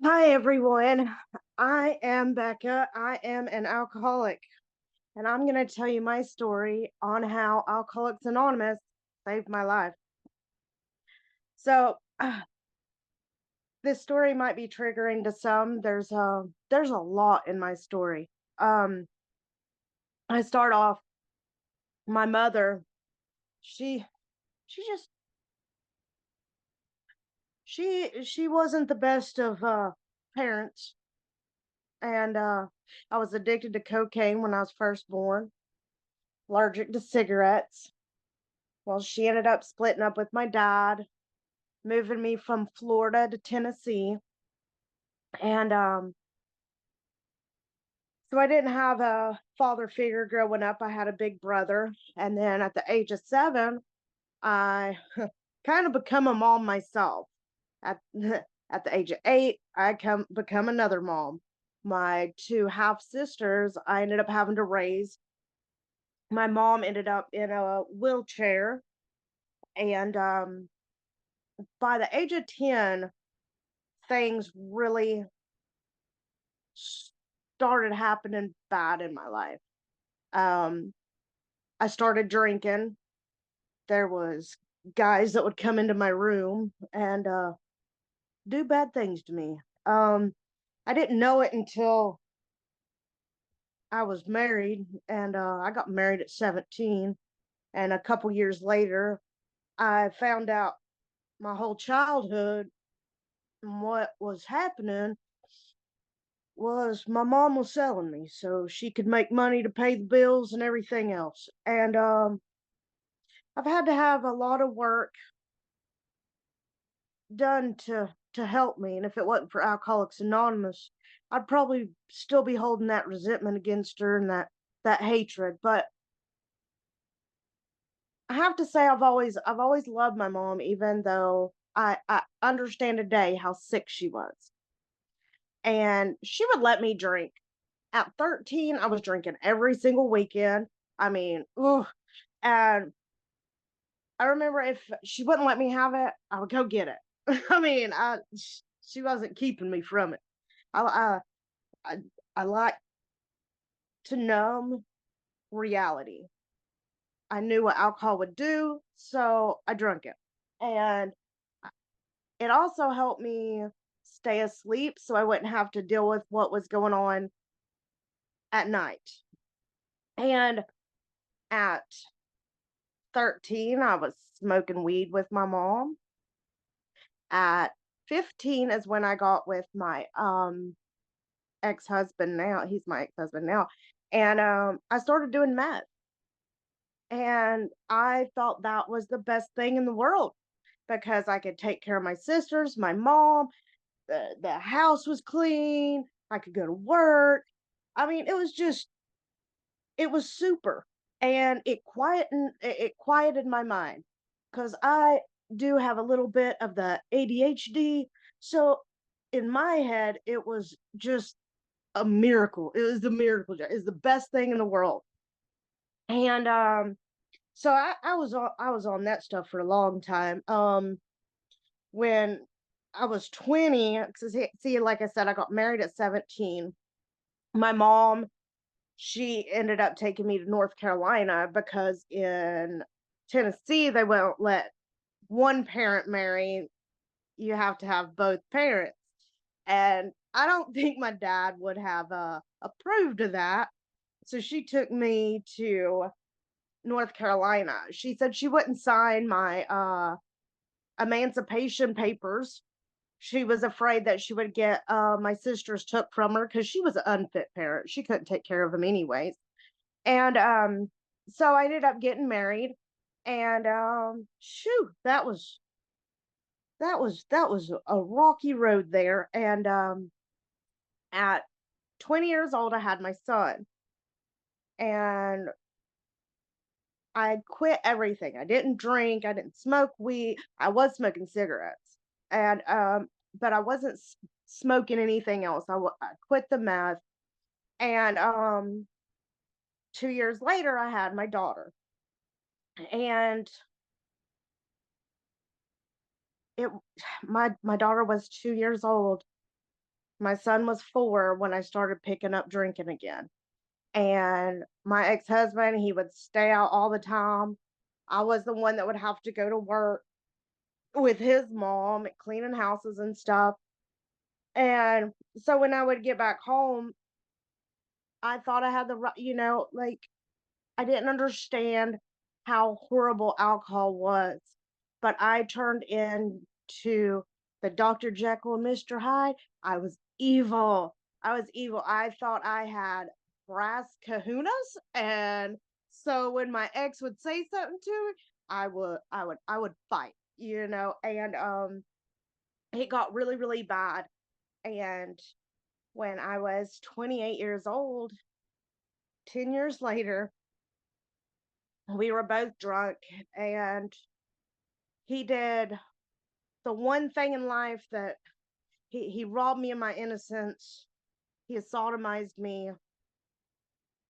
Hi, everyone. I am Becca. I am an alcoholic, and I'm going to tell you my story on how Alcoholics Anonymous saved my life. So, this story might be triggering to some. There's a lot in my story. Um, I start off. My mother, she she just she wasn't the best of parents, and I was addicted to cocaine when I was first born. Allergic to cigarettes. Well, she ended up splitting up with my dad, moving me from Florida to Tennessee. And so I didn't have a father figure growing up. I had a big brother. And then at the age of 7, I kind of become a mom myself. At at the age of 8, I become another mom. My two half sisters, I ended up having to raise. My mom ended up in a wheelchair, and by the age of 10, things really started happening bad in my life. Um, I started drinking. There was guys that would come into my room and do bad things to me. I didn't know it until I was married, and I got married at 17. And a couple years later, I found out my whole childhood and what was happening was my mom was selling me so she could make money to pay the bills and everything else. And I've had to have a lot of work done to help me. And if it wasn't for Alcoholics Anonymous, I'd probably still be holding that resentment against her and that hatred. But I have to say I've always loved my mom, even though I understand today how sick she was. And she would let me drink. At 13, I was drinking every single weekend. I mean, ooh. And I remember if she wouldn't let me have it, I would go get it. I mean, she wasn't keeping me from it. I I I, I like to numb reality. I knew what alcohol would do, so I drank it, and it also helped me stay asleep, so I wouldn't have to deal with what was going on at night. And at 13, I was smoking weed with my mom. At 15 is when I got with my ex-husband now. He's my ex-husband now. And I started doing meth. And I thought that was the best thing in the world because I could take care of my sisters, my mom, the house was clean, I could go to work. I mean, it was super. And it quieted my mind because I do have a little bit of the ADHD. So in my head, it was just a miracle. It was the miracle. It was the best thing in the world. And so I was on that stuff for a long time. When I was 20, see, like I said, I got married at 17. My mom, she ended up taking me to North Carolina because in Tennessee they won't let one parent marry. You have to have both parents. And I don't think my dad would have approved of that. So she took me to North Carolina. She said she wouldn't sign my emancipation papers. She was afraid that she would get my sisters took from her because she was an unfit parent. She couldn't take care of them anyways. And so I ended up getting married. And shoot, that was a rocky road there. And at 20 years old, I had my son. And I quit everything. I didn't drink. I didn't smoke weed. I was smoking cigarettes, and but I wasn't smoking anything else. I quit the meth, and 2 years later, I had my daughter, and it my daughter was 2 years old, My son was 4 when I started picking up drinking again. And my ex-husband, he would stay out all the time. I was the one that would have to go to work with his mom, cleaning houses and stuff. And so when I would get back home, I thought I had the right, like I didn't understand how horrible alcohol was, but I turned into the Dr. Jekyll and Mr. Hyde. I was evil. I was evil. I thought I had brass kahunas, and so when my ex would say something to me, I would fight, and it got really, really bad. And when I was 28 years old, 10 years later, we were both drunk, and he did the one thing in life that he robbed me of my innocence. He sodomized me,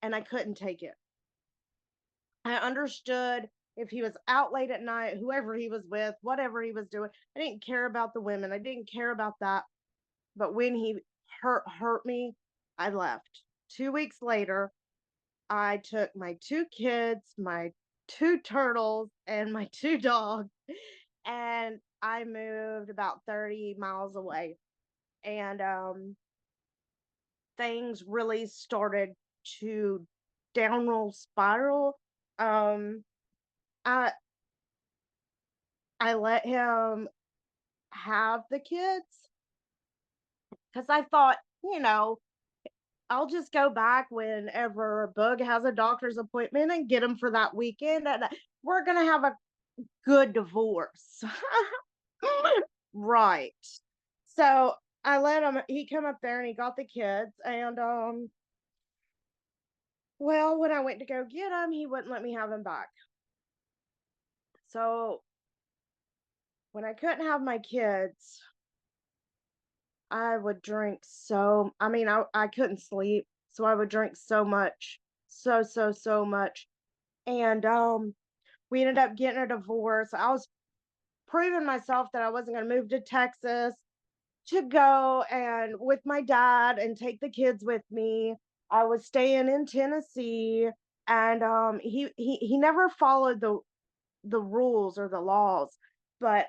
and I couldn't take it. I understood if he was out late at night, whoever he was with, whatever he was doing. I didn't care about the women. I didn't care about that. But when he hurt me, I left. 2 weeks later, I took my two kids, my two turtles, and my two dogs, and I moved about 30 miles away. And things really started to downward spiral. Um, I I let him have the kids because I thought, I'll just go back whenever Bug has a doctor's appointment and get him for that weekend, and we're gonna have a good divorce. Right. So I let him. He come up there and he got the kids, and well, when I went to go get him, he wouldn't let me have him back. So when I couldn't have my kids, I would drink I mean, I couldn't sleep, so I would drink so much, so much, and we ended up getting a divorce. I was proving myself that I wasn't going to move to Texas to go and with my dad and take the kids with me. I was staying in Tennessee, and he never followed the rules or the laws, but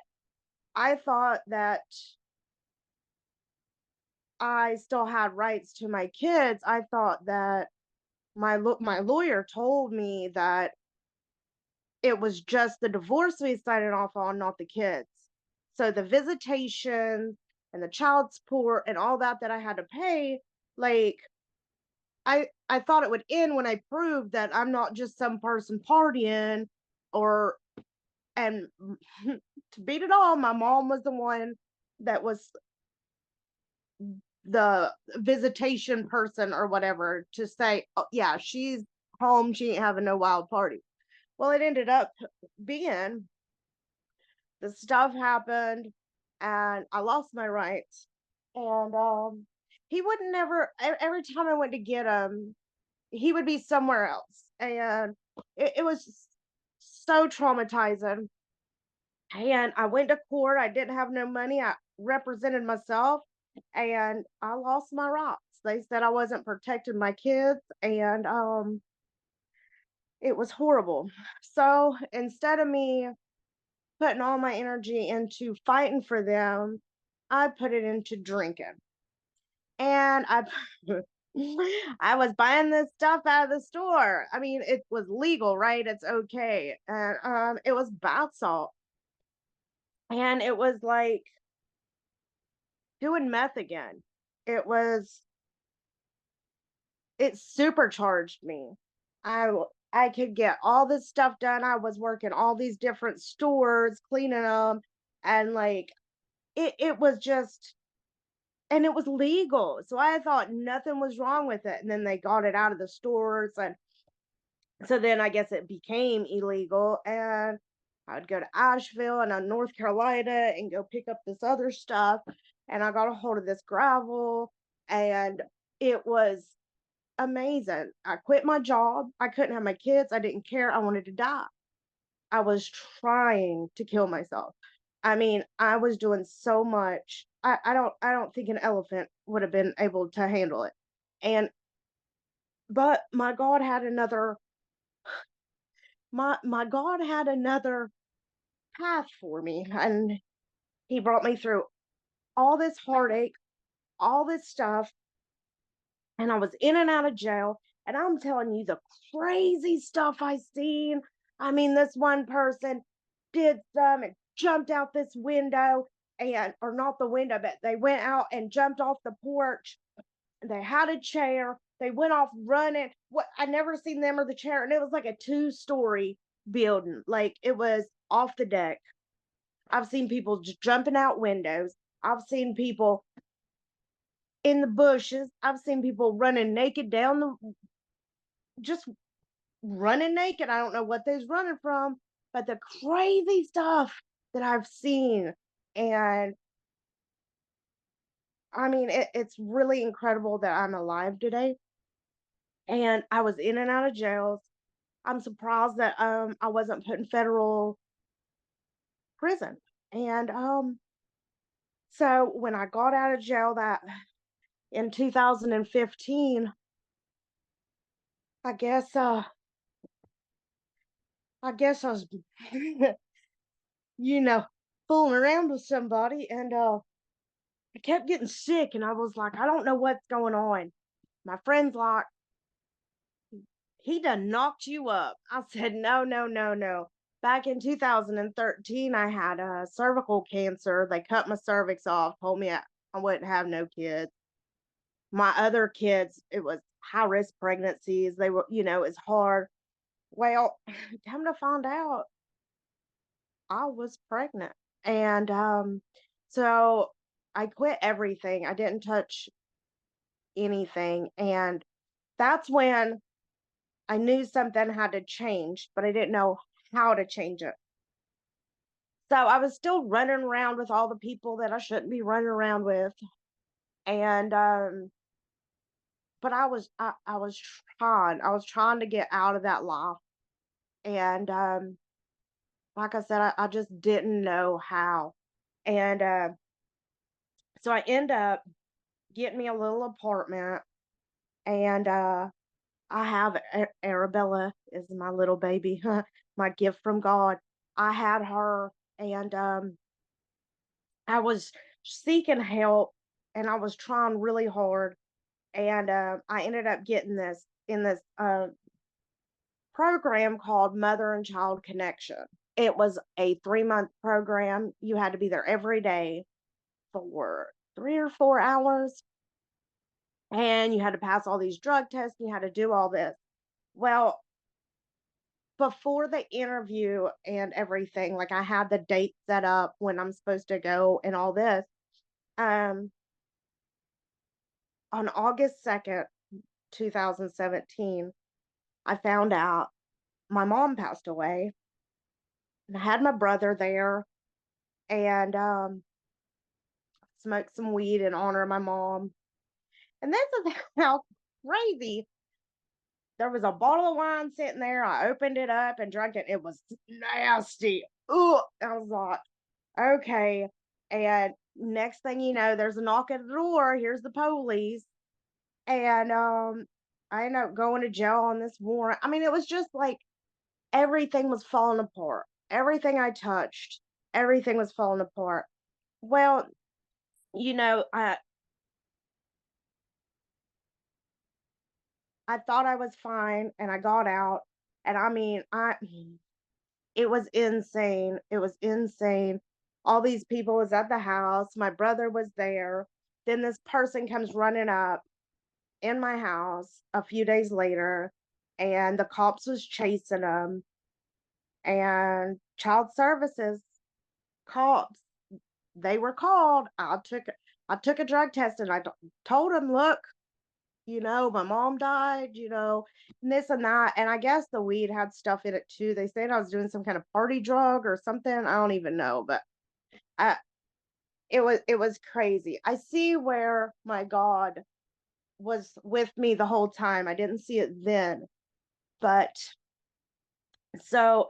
I thought that I still had rights to my kids. I thought that my lawyer told me that it was just the divorce we signed off on, not the kids. So the visitation and the child support and all that I had to pay, like I thought it would end when I proved that I'm not just some person partying or and to beat it all, my mom was the one that was the visitation person or whatever to say, oh, yeah, she's home. She ain't having no wild party. Well, it ended up being the stuff happened and I lost my rights. And he would never, every time I went to get him, he would be somewhere else. And it was so traumatizing. And I went to court. I didn't have no money. I represented myself and I lost my rights. They said I wasn't protecting my kids and it was horrible. So instead of me putting all my energy into fighting for them, I put it into drinking. And I was buying this stuff out of the store. I mean, it was legal, right? It's okay. And it was bath salt. And it was like doing meth again. It was it supercharged me. I could get all this stuff done. I was working all these different stores, cleaning them, and like it was just and it was legal. So I thought nothing was wrong with it. And then they got it out of the stores and so then I guess it became illegal and I'd go to Asheville and North Carolina and go pick up this other stuff and I got a hold of this gravel and it was amazing. I quit my job. I couldn't have my kids. I didn't care. I wanted to die. I was trying to kill myself. I mean, I was doing so much. I don't think an elephant would have been able to handle it. And but my God had another path for me, and he brought me through all this heartache, all this stuff, and I was in and out of jail. And I'm telling you the crazy stuff I seen. I mean, this one person did some and jumped out this window, and or not the window, but they went out and jumped off the porch. They had a chair. They went off running. What I never seen them or the chair, and it was like a two-story building. Like it was off the deck. I've seen people jumping out windows. I've seen people in the bushes. I've seen people running naked down the just running naked. I don't know what they's running from, but the crazy stuff that I've seen. And I mean, it's really incredible that I'm alive today. And I was in and out of jails. I'm surprised that I wasn't put in federal prison. And so when I got out of jail that in 2015, I guess I was you know, fooling around with somebody, and I kept getting sick, and I was like, I don't know what's going on. My friend's like, he done knocked you up. I said, no, no, no, no. Back in 2013, I had cervical cancer. They cut my cervix off, told me I wouldn't have no kids. My other kids, it was high risk pregnancies. They were, it's hard. Well, come to find out, I was pregnant. And so I quit everything. I didn't touch anything. And that's when I knew something had to change, but I didn't know how to change it. So I was still running around with all the people that I shouldn't be running around with. And but I was trying to get out of that life. And like I said, I just didn't know how. And so I end up getting me a little apartment, and I have Arabella is my little baby, my gift from God. I had her, and I was seeking help, and I was trying really hard, and I ended up getting this in this program called Mother and Child Connection. It was a 3-month program. You had to be there every day for 3 or 4 hours, and you had to pass all these drug tests. And you had to do all this. Well, before the interview and everything, like I had the date set up when I'm supposed to go and all this. Um, on August 2nd, 2017, I found out my mom passed away, and I had my brother there, and smoked some weed in honor of my mom. And this is how crazy. There was a bottle of wine sitting there. I opened it up and drank it. It was nasty. Ooh, I was like, okay. And next thing you know, there's a knock at the door. Here's the police. And I ended up going to jail on this warrant. I mean, it was just like everything was falling apart. Everything I touched, everything was falling apart. Well, I thought I was fine, and I got out, and I mean, I it was insane. It was insane. All these people was at the house. My brother was there. Then this person comes running up in my house a few days later, and the cops was chasing them, and child services cops, they were called. I took a drug test, and told them, look, my mom died, and this and that. And I guess the weed had stuff in it too. They said I was doing some kind of party drug or something. I don't even know, but I it was crazy. I see where my God was with me the whole time. I didn't see it then. But so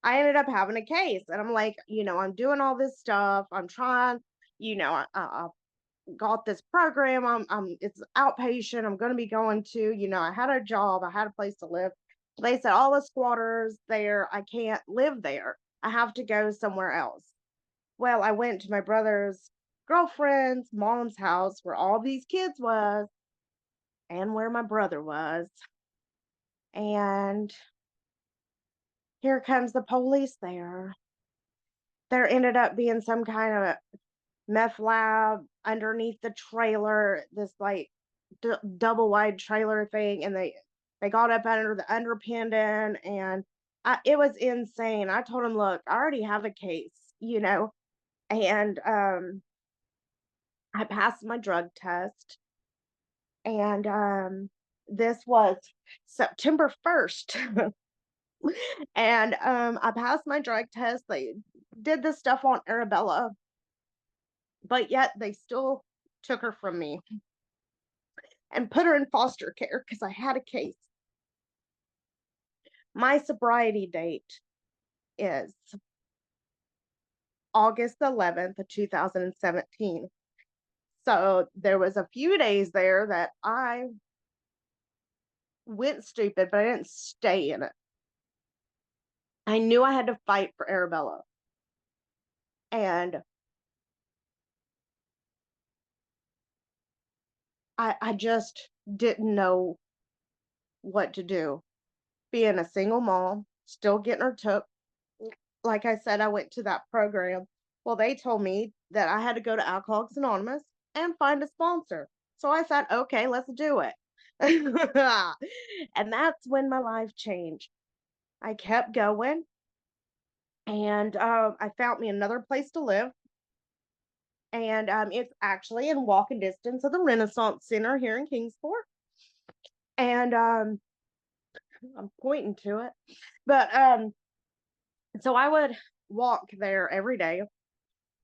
I ended up having a case, and I'm like, I'm doing all this stuff. I'm trying, I got this program. It's outpatient. I'm going to be going to, I had a job. I had a place to live. They said all the squatters there, I can't live there. I have to go somewhere else. Well, I went to my brother's girlfriend's mom's house where all these kids was and where my brother was. And here comes the police there. There ended up being some kind of meth lab underneath the trailer, this like double wide trailer thing, and they got up under the underpinning, and it was insane. I told him, look, I already have a case, and I passed my drug test, and this was September 1st. And I passed my drug test. They did this stuff on Arabella, but yet they still took her from me and put her in foster care because I had a case. My sobriety date is August 11th of 2017. So there was a few days there that I went stupid, but I didn't stay in it. I knew I had to fight for Arabella. And I just didn't know what to do. Being a single mom, still getting her took. Like I said, I went to that program. Well, they told me that I had to go to Alcoholics Anonymous and find a sponsor. So I said, okay, let's do it. And that's when my life changed. I kept going, and I found me another place to live. And it's actually in walking distance of the Renaissance Center here in Kingsport. And I'm pointing to it. But so I would walk there every day,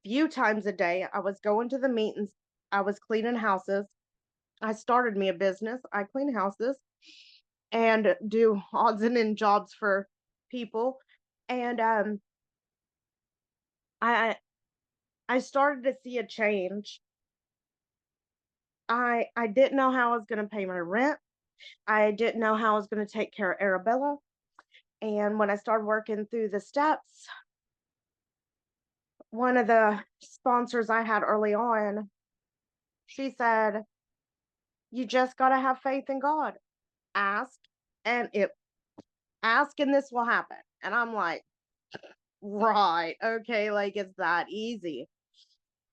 few times a day. I was going to the meetings. I was cleaning houses. I started me a business. I clean houses and do odds and end jobs for people. And I I started to see a change. I didn't know how I was going to pay my rent. I didn't know how I was going to take care of Arabella. And when I started working through the steps, one of the sponsors I had early on, she said, "You just got to have faith in God. Ask, and it ask, and this will happen." And I'm like, right, okay, like it's that easy.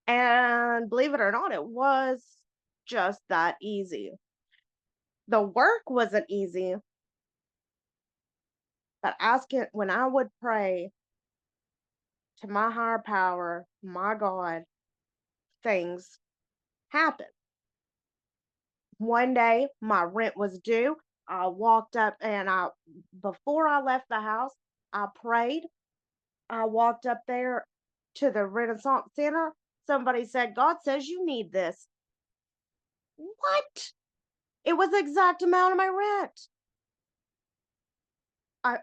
And believe it or not, it was just that easy. The work wasn't easy, but asking when I would pray to my higher power, my God, things happen. One day, my rent was due. I walked up and before I left the house, I prayed. I walked up there to the Renaissance Center. Somebody said, God says you need this. What? It was the exact amount of my rent.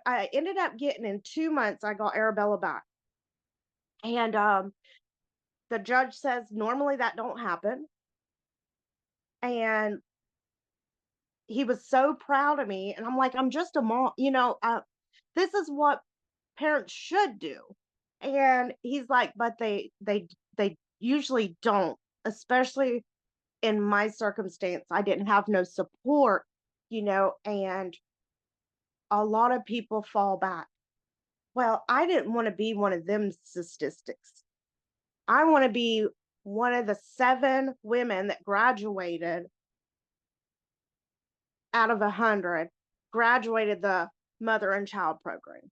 I ended up getting in 2 months, I got Arabella back. And the judge says normally that don't happen. And he was so proud of me. And I'm like, I'm just a mom, this is what parents should do. And he's like, but they usually don't, especially in my circumstance. I didn't have no support, and a lot of people fall back. Well, I didn't want to be one of them statistics. I want to be one of the 7 women that graduated out of 100, graduated the mother and child program.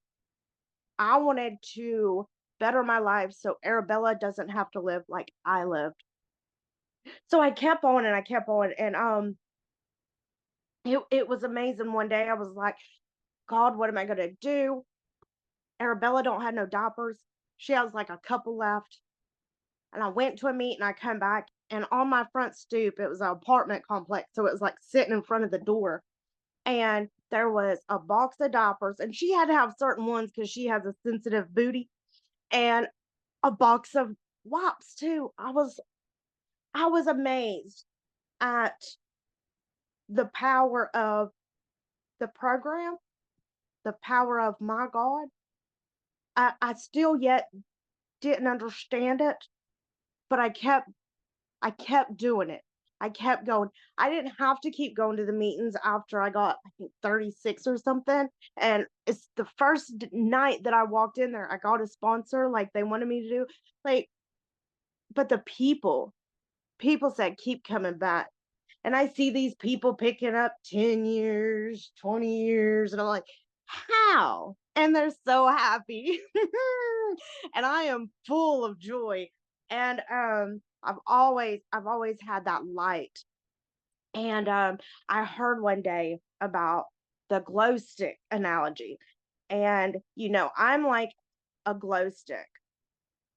I wanted to better my life so Arabella doesn't have to live like I lived. So I kept on and I kept on, and it was amazing. One day I was like, God, what am I gonna do? Arabella don't have no diapers. She has like a couple left. And I went to a meeting, I come back, and on my front stoop, it was an apartment complex. So it was like sitting in front of the door. And there was a box of diapers, and she had to have certain ones because she has a sensitive booty, and a box of wipes too. I was amazed at the power of the program, the power of my God. I still yet didn't understand it, but I kept doing it. I kept going. I didn't have to keep going to the meetings after I got, I think, 36 or something. And it's the first night that I walked in there, I got a sponsor like they wanted me to do. Like, but the people said, keep coming back. And I see these people picking up 10 years, 20 years, and I'm like, how? And they're so happy. And I am full of joy. And I've always had that light. And I heard one day about the glow stick analogy. And I'm like a glow stick.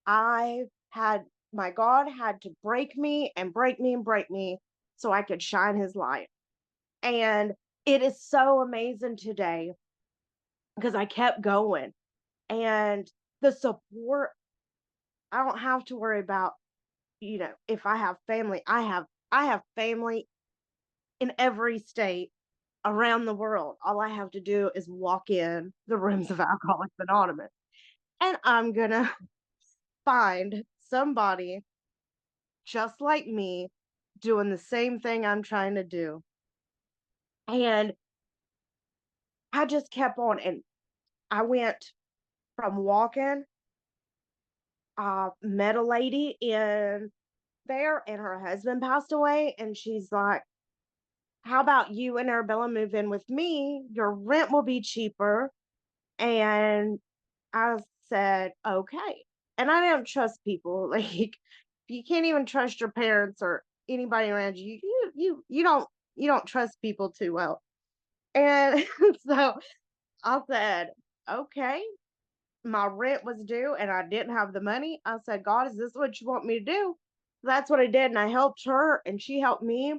I had my God had to break me and break me and break me so I could shine his light. And it is so amazing today because I kept going. And the support, I don't have to worry about, if I have family. I have family in every state around the world. All I have to do is walk in the rooms of Alcoholics Anonymous, and I'm gonna find somebody just like me doing the same thing I'm trying to do. And I just kept on, and I went from walking, met a lady in there, and her husband passed away, and she's like, how about you and Arabella move in with me? Your rent will be cheaper. And I said, okay. And I don't trust people. Like, you can't even trust your parents or anybody around you. You don't trust people too well. And so I said, okay. My rent was due and I didn't have the money. I said, God, is this what you want me to do? That's what I did. And I helped her and she helped me.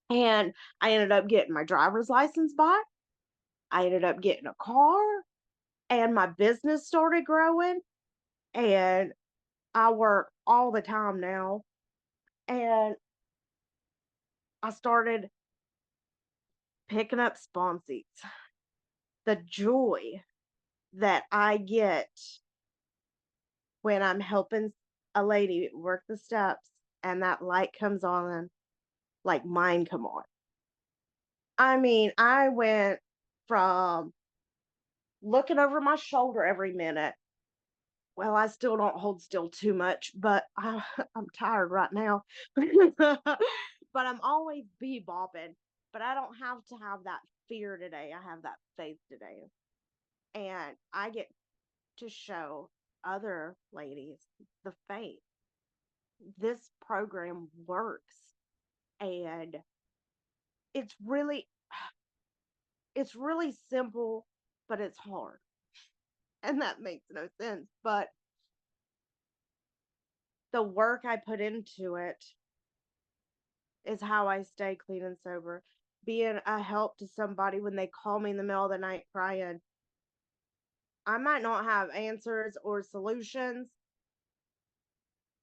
And I ended up getting my driver's license back. I ended up getting a car and my business started growing. And I work all the time now. And I started picking up sponsees. The joy that I get when I'm helping a lady work the steps and that light comes on, like mine come on. I mean, I went from looking over my shoulder every minute. Well, I still don't hold still too much, but I'm tired right now. But I'm always bebopping. But I don't have to have that fear today. I have that faith today. And I get to show other ladies the faith. This program works. And it's really it's really simple, but it's hard. And that makes no sense. But the work I put into it is how I stay clean and sober. Being a help to somebody when they call me in the middle of the night crying. I might not have answers or solutions,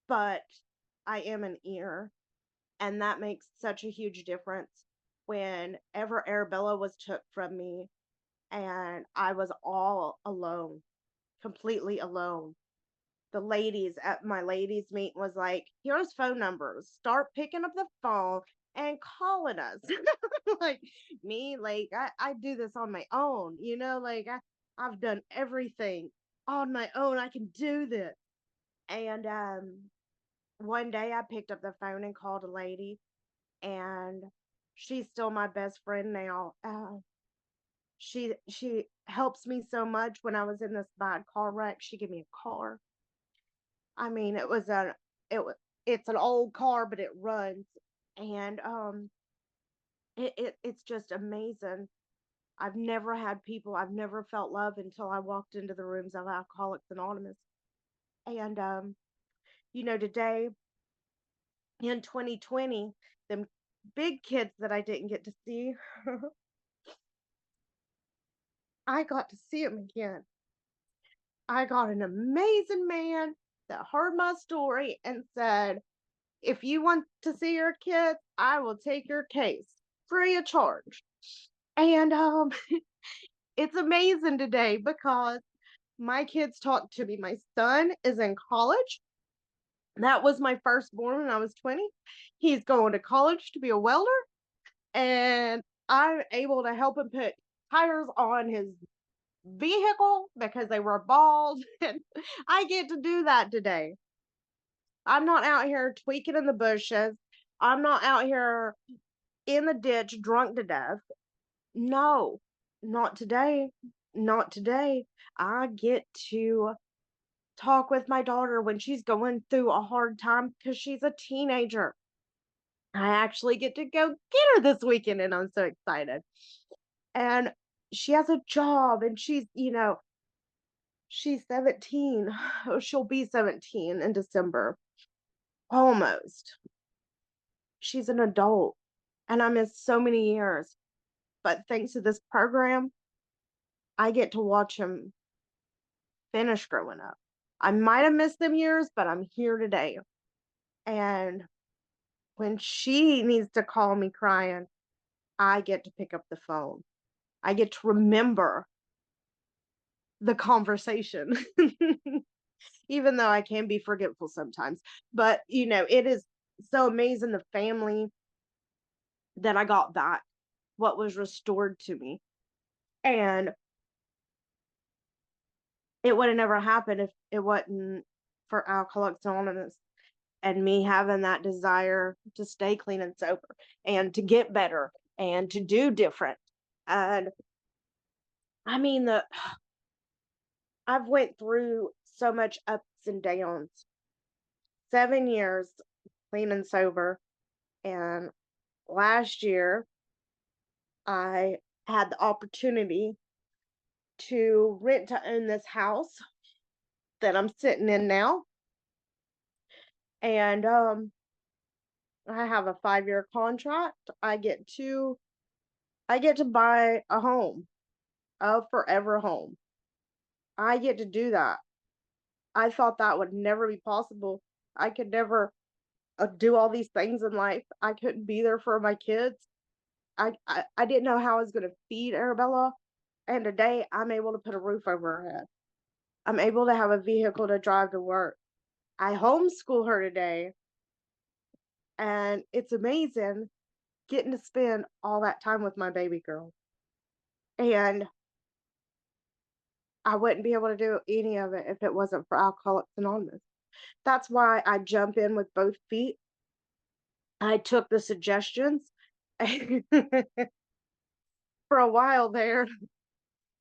but I am an ear. And that makes such a huge difference. Whenever Arabella was took from me and I was all alone, completely alone, the ladies at my ladies meet was like, here's phone numbers. Start picking up the phone and calling us. Like me, like I do this on my own, like I've done everything on my own. I can do this. And one day I picked up the phone and called a lady, and she's still my best friend now. She helps me so much. When I was in this bad car wreck, she gave me a car. I mean, it's an old car, but it runs, and it's just amazing. I've never felt love until I walked into the rooms of Alcoholics Anonymous. And today in 2020, them big kids that I didn't get to see, I got to see him again. I got an amazing man that heard my story and said, if you want to see your kids, I will take your case free of charge. And it's amazing today because my kids talk to me. My son is in college. That was my firstborn when I was 20. He's going to college to be a welder, and I'm able to help him put tires on his vehicle because they were bald. And I get to do that today. I'm not out here tweaking in the bushes. I'm not out here in the ditch drunk to death. No, not today. Not today. I get to talk with my daughter when she's going through a hard time because she's a teenager. I actually get to go get her this weekend, and I'm so excited. And she has a job, and she's 17. She'll be 17 in December. Almost. She's an adult, and I missed so many years. But thanks to this program, I get to watch him finish growing up. I might have missed them years, but I'm here today. And when she needs to call me crying, I get to pick up the phone. I get to remember the conversation, even though I can be forgetful sometimes. But, it is so amazing the family that I got back, what was restored to me. And it would have never happened if it wasn't for Alcoholics Anonymous and me having that desire to stay clean and sober and to get better and to do different. And I mean, I've went through so much ups and downs. 7 years clean and sober. And last year, I had the opportunity to rent to own this house that I'm sitting in now. And I have a 5-year contract. I get to buy a home, a forever home. I get to do that. I thought that would never be possible. I could never do all these things in life. I couldn't be there for my kids. I didn't know how I was going to feed Arabella. And today I'm able to put a roof over her head. I'm able to have a vehicle to drive to work. I homeschool her today. And it's amazing getting to spend all that time with my baby girl. And I wouldn't be able to do any of it if it wasn't for Alcoholics Anonymous. That's why I jump in with both feet. I took the suggestions. For a while there,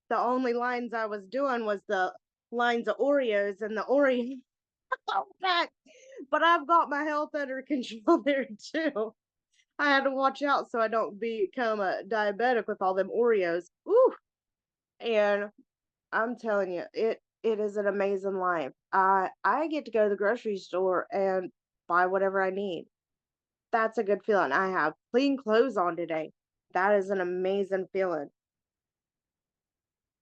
the only lines I was doing was the lines of Oreos and the Oreo back. But I've got my health under control there too. I had to watch out so I don't become a diabetic with all them Oreos. Ooh. And I'm telling you, it is an amazing life. I get to go to the grocery store and buy whatever I need. That's a good feeling. I have clean clothes on today. That is an amazing feeling.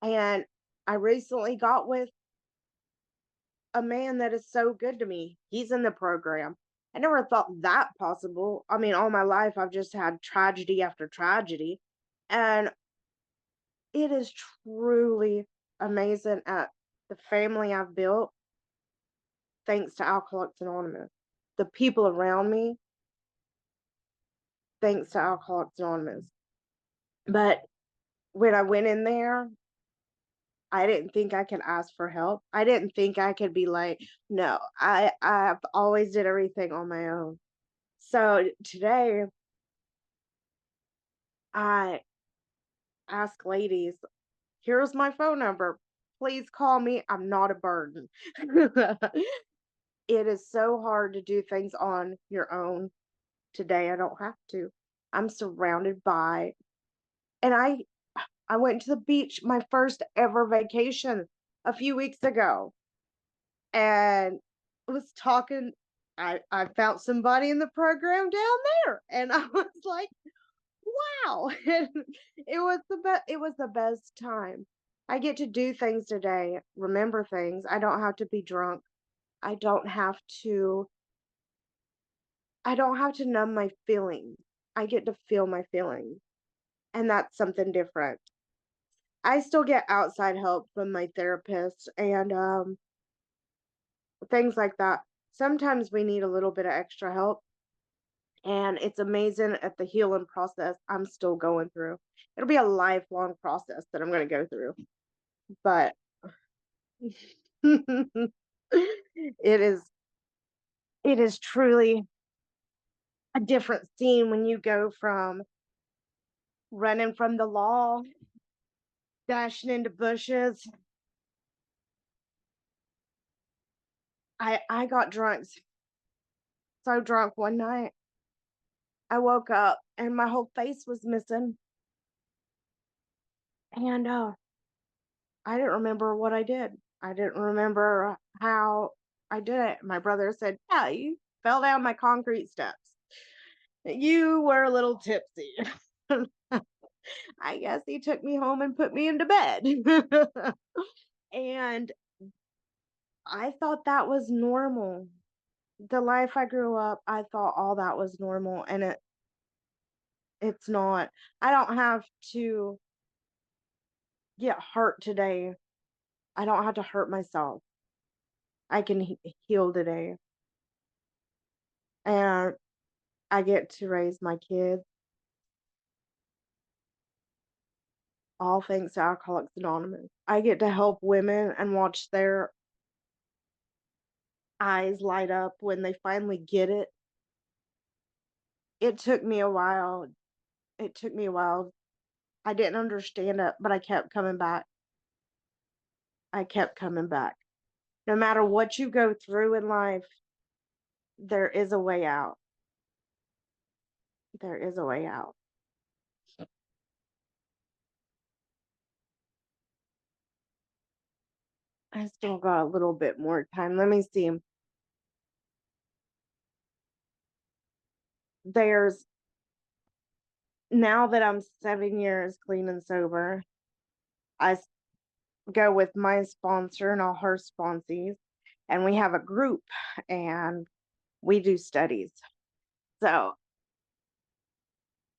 And I recently got with a man that is so good to me. He's in the program. I never thought that possible. I mean, all my life I've just had tragedy after tragedy. And it is truly amazing at the family I've built thanks to Alcoholics Anonymous. The people around me, thanks to Alcoholics Anonymous. But when I went in there, I didn't think I could ask for help. I didn't think I could be like, no, I've always did everything on my own. So today I ask ladies, here's my phone number. Please call me. I'm not a burden. It is so hard to do things on your own. Today I don't have to. I'm surrounded by, and I went to the beach, my first ever vacation a few weeks ago, and was talking. I found somebody in the program down there, and I was like, wow. And it was the best time. I get to do things today, remember things. I don't have to be drunk. I don't have to I don't have to numb my feelings. I get to feel my feelings, and that's something different. I still get outside help from my therapist and things like that. Sometimes we need a little bit of extra help, and it's amazing at the healing process I'm still going through. It'll be a lifelong process that I'm going to go through, but it is it is truly a different scene when you go from running from the law, dashing into bushes. I got drunk, so drunk one night. I woke up and my whole face was missing, and I didn't remember what I did. I didn't remember how I did it. My brother said, "Yeah, you fell down my concrete steps. You were a little tipsy." I guess he took me home and put me into bed. And I thought that was normal. The life I grew up, I thought all that was normal, and it's not. I don't have to get hurt today. I don't have to hurt myself. I can heal today, and I get to raise my kids, all thanks to Alcoholics Anonymous. I get to help women and watch their eyes light up when they finally get it. It took me a while. It took me a while. I didn't understand it, but I kept coming back. I kept coming back. No matter what you go through in life, there is a way out. There is a way out. I still got a little bit more time. Let me see. There's Now that I'm 7 years clean and sober, I go with my sponsor and all her sponsees, and we have a group and we do studies. So,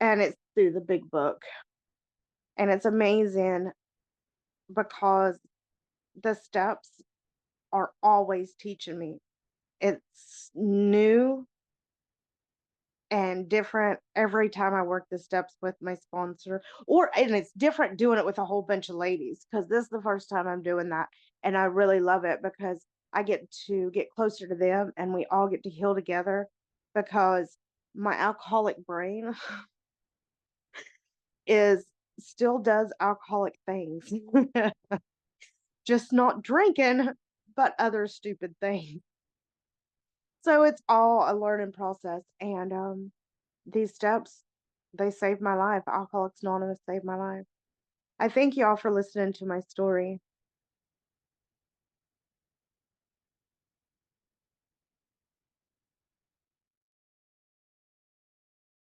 and it's through the big book, and it's amazing because the steps are always teaching me. It's new and different every time I work the steps with my sponsor, and it's different doing it with a whole bunch of ladies because this is the first time I'm doing that, and I really love it because I get to get closer to them and we all get to heal together because my alcoholic brain is still does alcoholic things, just not drinking, but other stupid things. So it's all a learning process, and these steps, they saved my life. Alcoholics Anonymous saved my life. I thank y'all for listening to my story.